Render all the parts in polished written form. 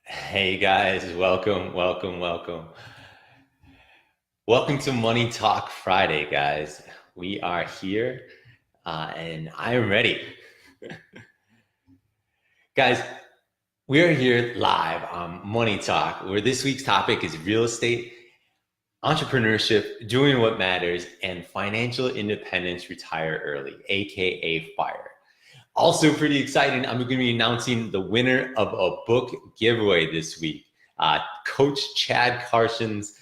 Hey guys, welcome, welcome, welcome. Welcome to Money Talk Friday, guys. We are here and I am ready. Guys, we are here live on Money Talk, where this week's topic is real estate, entrepreneurship, doing what matters, and financial independence, retire early, aka FIRE. Also, pretty exciting, I'm going to be announcing the winner of a book giveaway this week. Coach Chad Carson's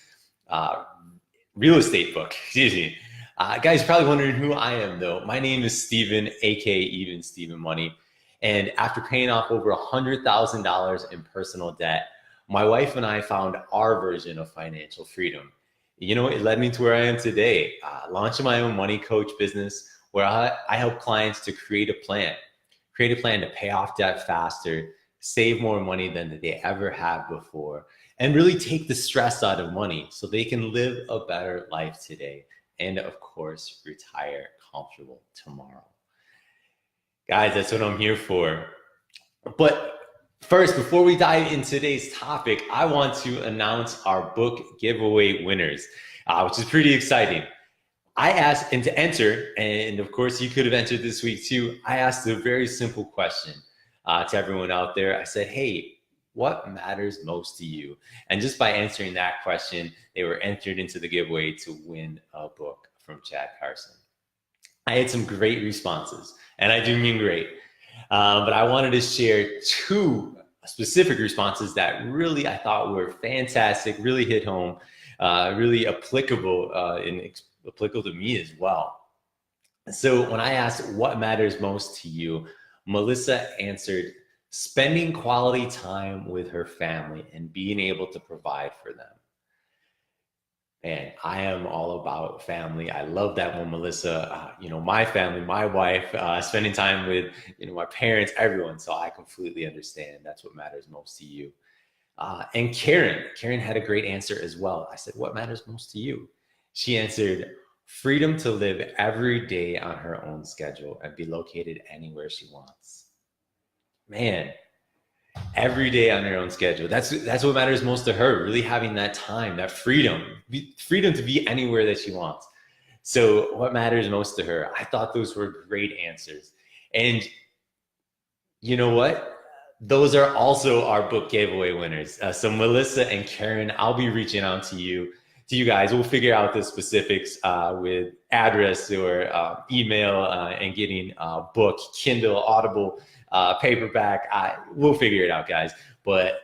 real estate book. Excuse me. Guys, probably wondering who I am, though. My name is Steven, aka Even Steven Money. And after paying off over $100,000 in personal debt, my wife and I found our version of financial freedom. You know, it led me to where I am today, launching my own money coach business where I help clients to create a plan to pay off debt faster, save more money than they ever have before, and really take the stress out of money so they can live a better life today and, of course, retire comfortable tomorrow. Guys, that's what I'm here for. But first, before we dive into today's topic, I want to announce our book giveaway winners, which is pretty exciting. I asked, and to enter, and of course you could have entered this week too, I asked a very simple question to everyone out there. I said, hey, what matters most to you? And just by answering that question, they were entered into the giveaway to win a book from Chad Carson. I had some great responses, and I do mean great. But I wanted to share two specific responses that really I thought were fantastic, really hit home, really applicable applicable to me as well. So when I asked what matters most to you, Melissa answered spending quality time with her family and being able to provide for them. And I am all about family. I love that one, Melissa. My family, my wife, spending time with, my parents, everyone. So I completely understand. That's what matters most to you. And Karen had a great answer as well. I said, what matters most to you? She answered, freedom to live every day on her own schedule and be located anywhere she wants. Man, every day on her own schedule. That's what matters most to her, really having that time, that freedom to be anywhere that she wants. So what matters most to her? I thought those were great answers. And you know what? Those are also our book giveaway winners. So Melissa and Karen, I'll be reaching out to you guys. We'll figure out the specifics with address or email and getting book, Kindle, Audible, paperback. We'll figure it out, guys. But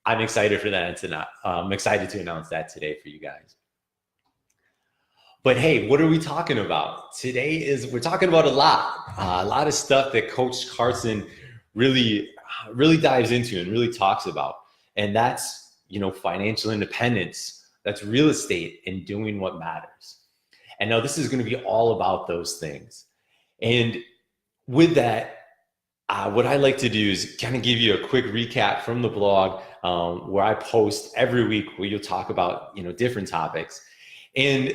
I'm excited for that, and I'm excited to announce that today for you guys. But hey, what are we talking about? We're talking about a lot of stuff that Coach Carson really dives into and really talks about. And that's, financial independence. That's real estate and doing what matters. And now this is going to be all about those things. And with that, what I like to do is kind of give you a quick recap from the blog where I post every week where you'll talk about, different topics. And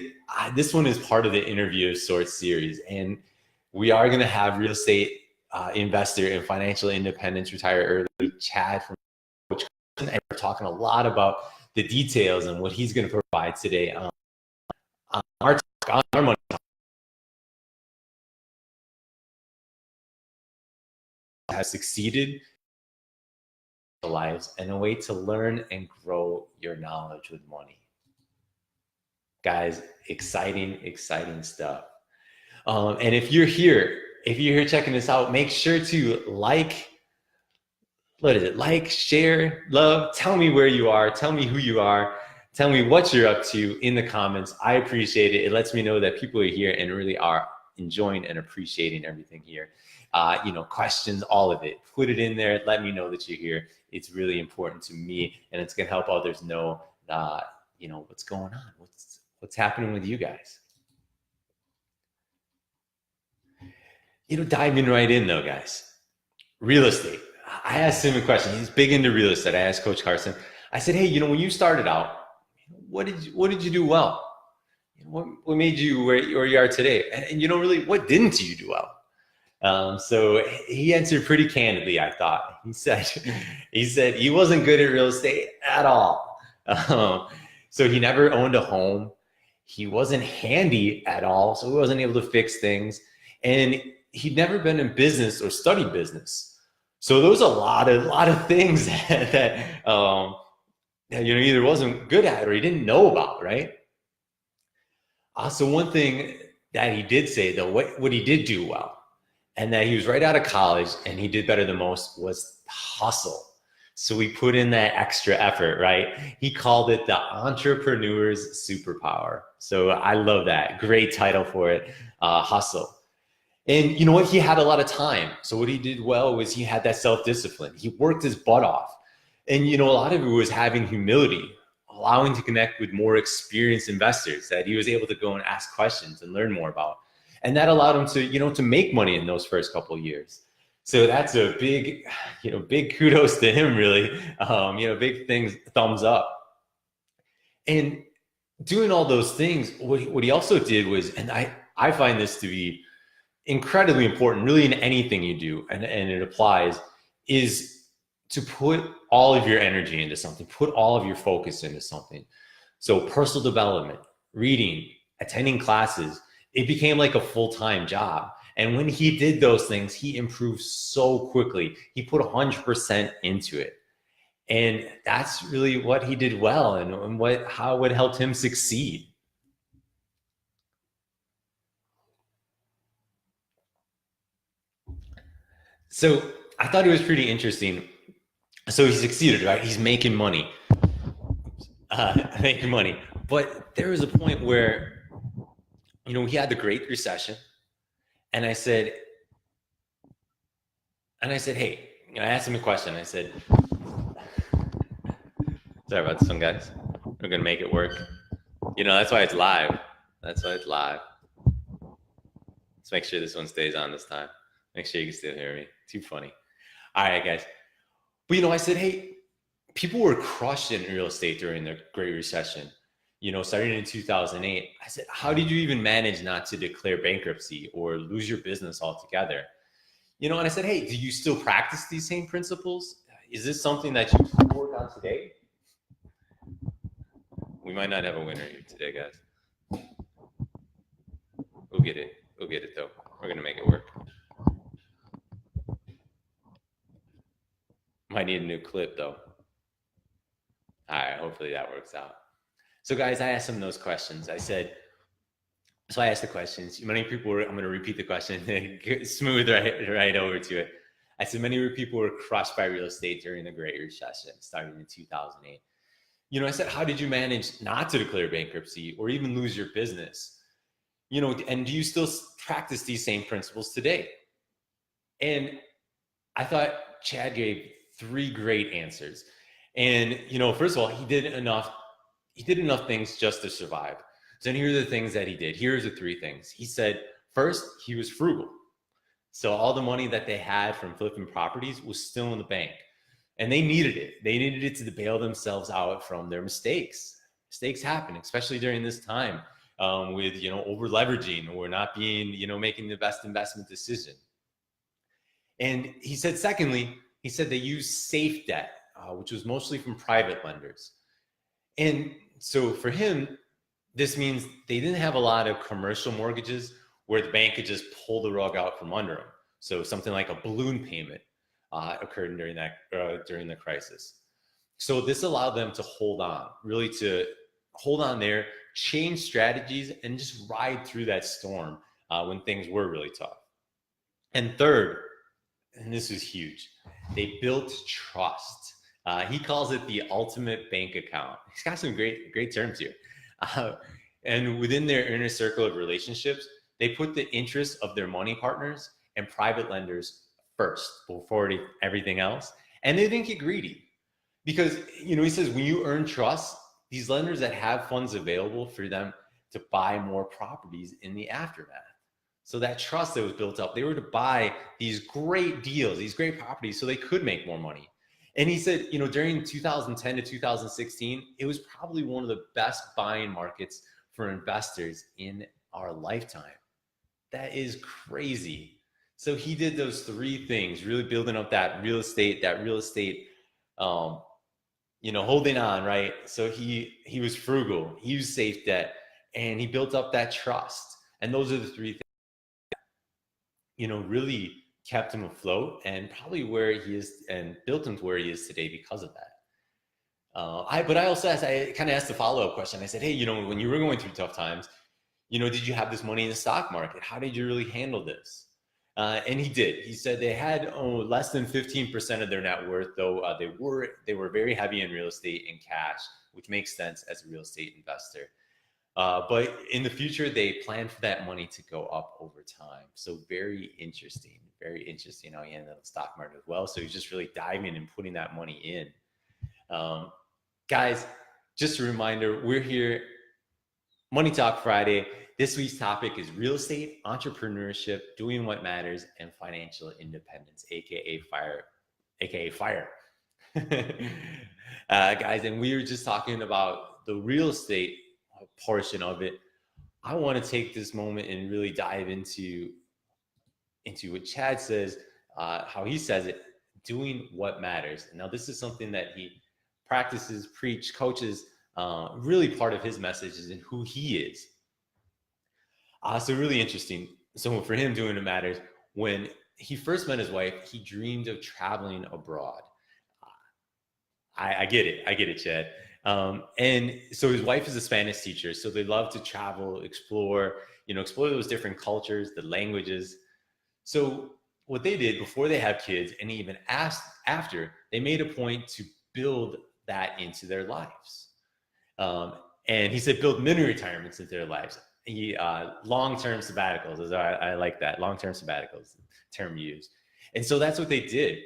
this one is part of the interview of sorts series. And we are going to have real estate investor and financial independence, retire early, Chad from Coach Carson, and we're talking a lot about the details and what he's going to provide today on our money talk. Has succeeded in lives and a way to learn and grow your knowledge with money. Guys, exciting stuff. And if you're here checking this out, make sure to like, share, love, tell me where you are, tell me who you are, tell me what you're up to in the comments. I appreciate it. It lets me know that people are here and really are enjoying and appreciating everything here. Questions, all of it. Put it in there. Let me know that you're here. It's really important to me, and it's going to help others know, what's going on, what's happening with you guys. Diving right in though, guys. Real estate. I asked him a question. He's big into real estate. I asked Coach Carson. I said, hey, when you started out, what did you do well? What made you where you are today? And really, what didn't you do well? So he answered pretty candidly, I thought. He said he wasn't good at real estate at all. So he never owned a home. He wasn't handy at all, so he wasn't able to fix things. And he'd never been in business or studied business. So there was a lot of things that either wasn't good at or he didn't know about, right? So one thing that he did say, though, what he did do well, and that he was right out of college and he did better than most, was hustle. So we put in that extra effort, right? He called it the entrepreneur's superpower. So I love that. Great title for it, hustle. And you know what? He had a lot of time. So what he did well was he had that self-discipline. He worked his butt off. And a lot of it was having humility, allowing to connect with more experienced investors that he was able to go and ask questions and learn more about. And that allowed him to make money in those first couple of years. So that's a big kudos to him, really. Big things, thumbs up. And doing all those things, what he also did was, and I find this to be incredibly important, really, in anything you do, and it applies, is to put all of your energy into something, put all of your focus into something. So personal development, reading, attending classes, it became like a full-time job. And when he did those things, he improved so quickly. He put 100% into it. And that's really what he did well, and how it helped him succeed. So I thought it was pretty interesting. So he succeeded, right? He's making money, But there was a point where, he had the Great Recession, and I said, hey, I asked him a question. I said, sorry about this one, guys. We're gonna make it work. That's why it's live. Let's make sure this one stays on this time. Make sure you can still hear me. Too funny. All right, guys. But I said, hey, people were crushed in real estate during the Great Recession. Starting in 2008. I said, how did you even manage not to declare bankruptcy or lose your business altogether? And I said, hey, do you still practice these same principles? Is this something that you still work on today? We might not have a winner here today, guys. We'll get it though. We're gonna make it work. Might need a new clip though. All right, hopefully that works out. So guys, I asked them those questions. I asked the questions. Many people were, I'm going to repeat the question and smooth right over to it. I said, many people were crushed by real estate during the Great Recession, starting in 2008. I said, how did you manage not to declare bankruptcy or even lose your business? And do you still practice these same principles today? And I thought Chad gave 3 great answers. And, first of all, he did enough things just to survive. So here are the things that he did. Here's the 3 things. He said, first, he was frugal. So all the money that they had from flipping properties was still in the bank. And they needed it. They needed it to bail themselves out from their mistakes. Mistakes happen, especially during this time with, over leveraging or not being, making the best investment decision. And he said, secondly, they used safe debt, which was mostly from private lenders. And so for him, this means they didn't have a lot of commercial mortgages where the bank could just pull the rug out from under them. So something like a balloon payment occurred during the crisis. So this allowed them to hold on there, change strategies, and just ride through that storm when things were really tough. And third, and this was huge, they built trust. He calls it the ultimate bank account. He's got some great terms here. And within their inner circle of relationships, they put the interests of their money partners and private lenders first before everything else. And they didn't get greedy because, he says, when you earn trust, these lenders that have funds available for them to buy more properties in the aftermath. So that trust that was built up, they were to buy these great deals, these great properties, so they could make more money. And he said, during 2010 to 2016, it was probably one of the best buying markets for investors in our lifetime. That is crazy. So he did those three things, really building up that real estate, um, holding on, right? So he was frugal, he used safe debt, and he built up that trust. And those are the three things, really kept him afloat and probably where he is and built him to where he is today because of that. But I also asked, I kind of asked the follow up question. I said, hey, when you were going through tough times, did you have this money in the stock market? How did you really handle this? And he did. He said they had less than 15% of their net worth, though they were very heavy in real estate and cash, which makes sense as a real estate investor. But in the future, they plan for that money to go up over time. So very interesting how he ended up in the stock market as well. So he's just really diving and putting that money in. Guys, just a reminder, we're here Money Talk Friday. This week's topic is real estate, entrepreneurship, doing what matters, and financial independence, aka FIRE. Guys, and we were just talking about the real estate portion of it. I want to take this moment and really dive into what Chad says, how he says it, doing what matters. Now, this is something that he practices, preach, coaches. Really part of his message is in who he is. So really interesting. So for him, doing what matters, when he first met his wife, he dreamed of traveling abroad. I get it, Chad. And so his wife is a Spanish teacher, so they love to travel, explore those different cultures, the languages. So what they did before they have kids, and even after, they made a point to build that into their lives. And he said build mini retirements into their lives. Long-term sabbaticals, as I like that, long-term sabbaticals, term used. And so that's what they did.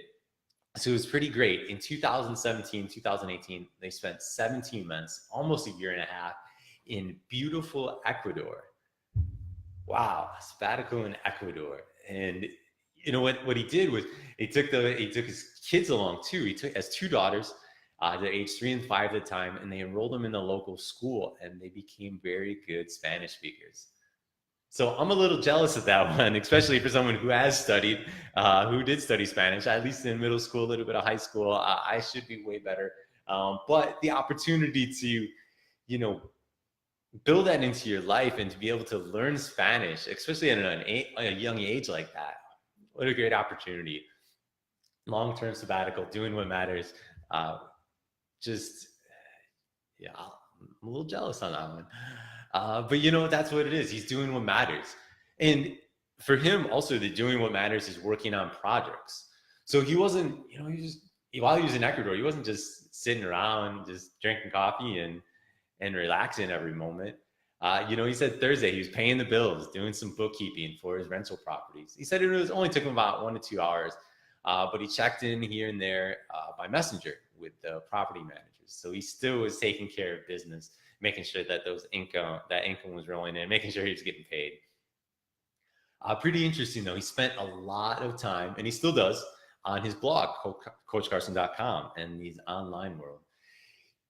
So it was pretty great. In 2017, 2018, they spent 17 months, almost a year and a half, in beautiful Ecuador. Wow, sabbatical in Ecuador. And what he did was he took his kids along too. He has two daughters. They're age 3 and 5 at the time, and they enrolled them in the local school, and they became very good Spanish speakers. So I'm a little jealous of that one, especially for someone who has studied, who did study Spanish, at least in middle school, a little bit of high school. I should be way better. But the opportunity to, build that into your life and to be able to learn Spanish, especially at a young age like that, what a great opportunity. Long-term sabbatical, doing what matters. I'm a little jealous on that one. But that's what it is. He's doing what matters. And for him, also, the doing what matters is working on projects. So he wasn't, while he was in Ecuador, he wasn't just sitting around, just drinking coffee and relaxing every moment. He said Thursday he was paying the bills, doing some bookkeeping for his rental properties. He said it only took him about 1 to 2 hours, but he checked in here and there by messenger with the property managers. So he still was taking care of business, making sure that that income was rolling in, making sure he was getting paid. Pretty interesting though. He spent a lot of time, and he still does, on his blog, coachcarson.com, and his online world.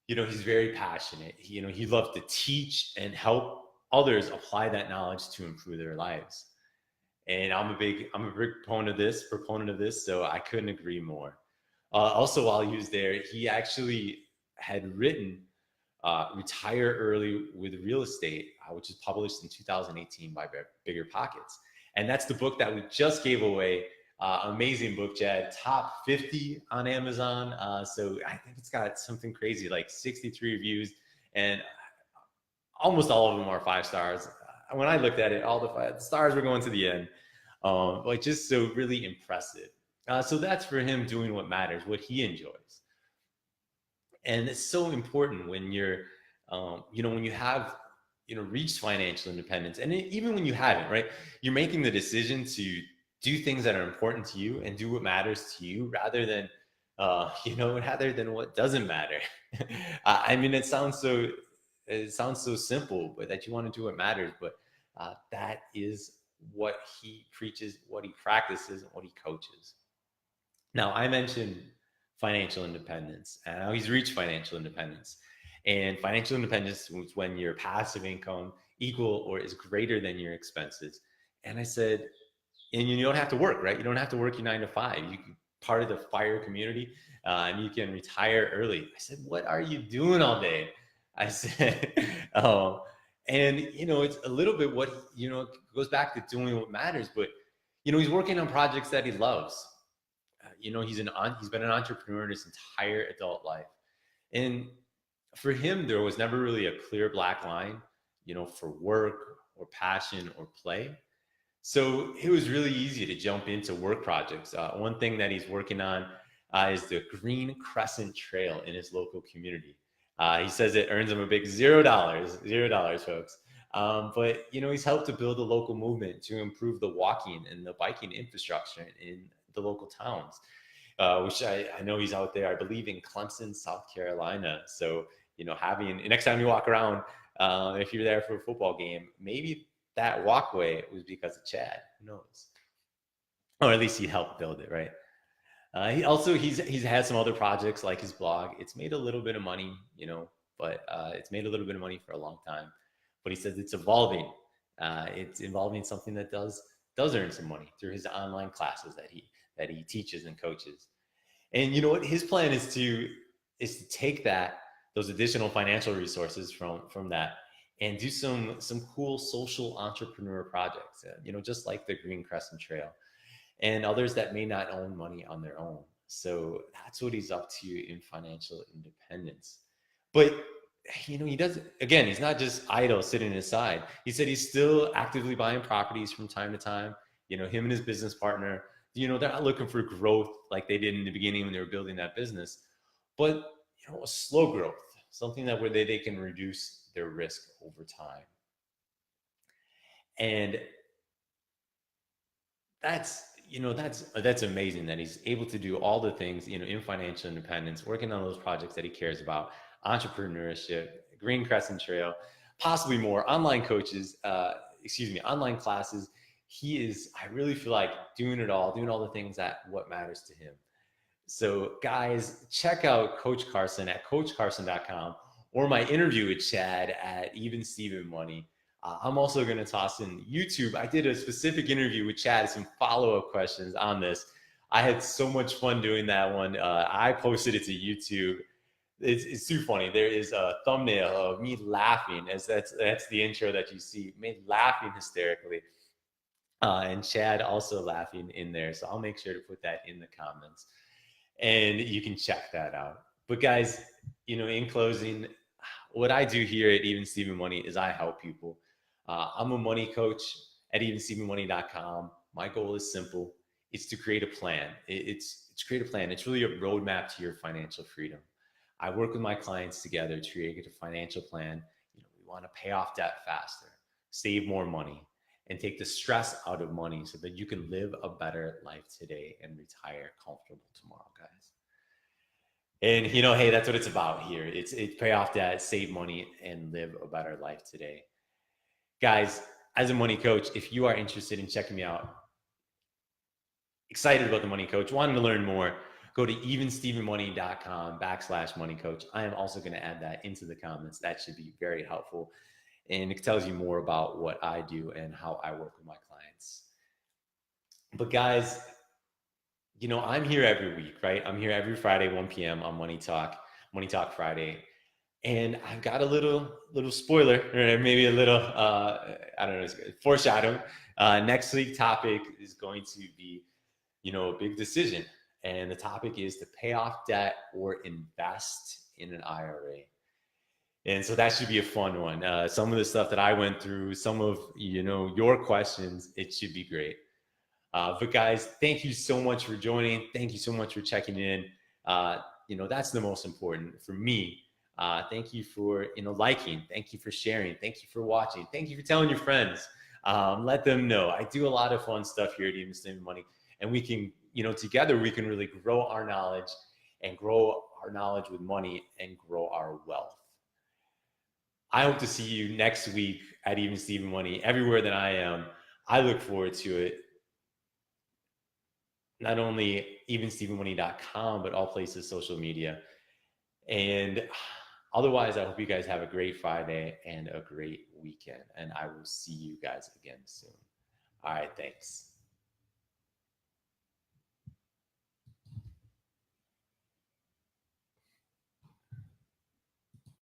He's very passionate. He loves to teach and help others apply that knowledge to improve their lives. And I'm a big proponent of this. So I couldn't agree more. Also, while he was there, he actually had written Retire Early with Real Estate, which was published in 2018 by Bigger Pockets. And that's the book that we just gave away. Amazing book, Chad. Top 50 on Amazon. So I think it's got something crazy, like 63 reviews, and almost all of them are 5 stars. When I looked at it, all the stars were going to the end. Just so really impressive. So that's for him, doing what matters, what he enjoys. And it's so important when you're, when you have, reached financial independence, and even when you haven't, right? You're making the decision to do things that are important to you and do what matters to you rather than what doesn't matter. It sounds so simple, but that you want to do what matters, but that is what he preaches, what he practices, and what he coaches. Now, I mentioned financial independence, and how he's reached financial independence. And financial independence is when your passive income equal or is greater than your expenses. And I said, and you don't have to work, right? You don't have to work your 9 to 5. You can part of the fire community, and you can retire early. I said, what are you doing all day? I said, oh, and it's a little bit what goes back to doing what matters. But he's working on projects that he loves. He's been an entrepreneur in his entire adult life, and for him, there was never really a clear black line, for work or passion or play. So it was really easy to jump into work projects. One thing that he's working on is the Green Crescent Trail in his local community. He says it earns him a big $0, folks. But he's helped to build a local movement to improve the walking and the biking infrastructure in the local towns. Which I know he's out there, I believe in Clemson, South Carolina. So, having next time you walk around, if you're there for a football game, maybe that walkway was because of Chad. Who knows? Or at least he helped build it, right? He's had some other projects like his blog. It's made a little bit of money, but it's made a little bit of money for a long time. But he says it's evolving. It's involving something that does earn some money through his online classes that he teaches and coaches. And you know what? His plan is to take those additional financial resources from that and do some cool social entrepreneur projects. Just like the Green Crescent Trail and others that may not own money on their own. So that's what he's up to in financial independence. But he doesn't, again, he's not just idle sitting aside. He said he's still actively buying properties from time to time. Him and his business partner, they're not looking for growth like they did in the beginning when they were building that business, but a slow growth, something that where they can reduce their risk over time. And that's amazing that he's able to do all the things, in financial independence, working on those projects that he cares about, entrepreneurship, Green Crescent Trail, possibly more, online coaches, online classes. I really feel like doing it all, doing all the things that what matters to him. So guys, check out Coach Carson at coachcarson.com or my interview with Chad at Even Steven Money. I'm also going to toss in YouTube. I did a specific interview with Chad, some follow-up questions on this. I had so much fun doing that one. I posted it to YouTube. It's too funny. There is a thumbnail of me laughing, as that's the intro that you see, me laughing hysterically. And Chad also laughing in there. So I'll make sure to put that in the comments and you can check that out. But guys, in closing, what I do here at Even Steven Money is I help people. I'm a money coach at evenstevenmoney.com. My goal is simple. It's to create a plan. It's create a plan. It's really a roadmap to your financial freedom. I work with my clients together to create a financial plan. We want to pay off debt faster, save more money, and take the stress out of money so that you can live a better life today and retire comfortable tomorrow, guys. And hey, that's what it's about here. It's pay off debt, save money, and live a better life today. Guys, as a money coach, if you are interested in checking me out, excited about the money coach, wanting to learn more, go to evenstevenmoney.com/money coach. I am also going to add that into the comments. That should be very helpful. And it tells you more about what I do and how I work with my clients. But guys, I'm here every week, right? I'm here every Friday, 1 p.m. on Money Talk Friday. And I've got a little spoiler, or maybe a little, I don't know, foreshadow. Next week's topic is going to be, a big decision. And the topic is to pay off debt or invest in an IRA. And so that should be a fun one. Some of the stuff that I went through, some of, your questions, it should be great. But guys, thank you so much for joining. Thank you so much for checking in. That's the most important for me. Thank you for, liking. Thank you for sharing. Thank you for watching. Thank you for telling your friends. Let them know. I do a lot of fun stuff here at Even Steven Money, and we can, together we can really grow our knowledge with money and grow our wealth. I hope to see you next week at Even Steven Money, everywhere that I am. I look forward to it. Not only evenstevenmoney.com, but all places, social media. And otherwise, I hope you guys have a great Friday and a great weekend. And I will see you guys again soon. All right, thanks.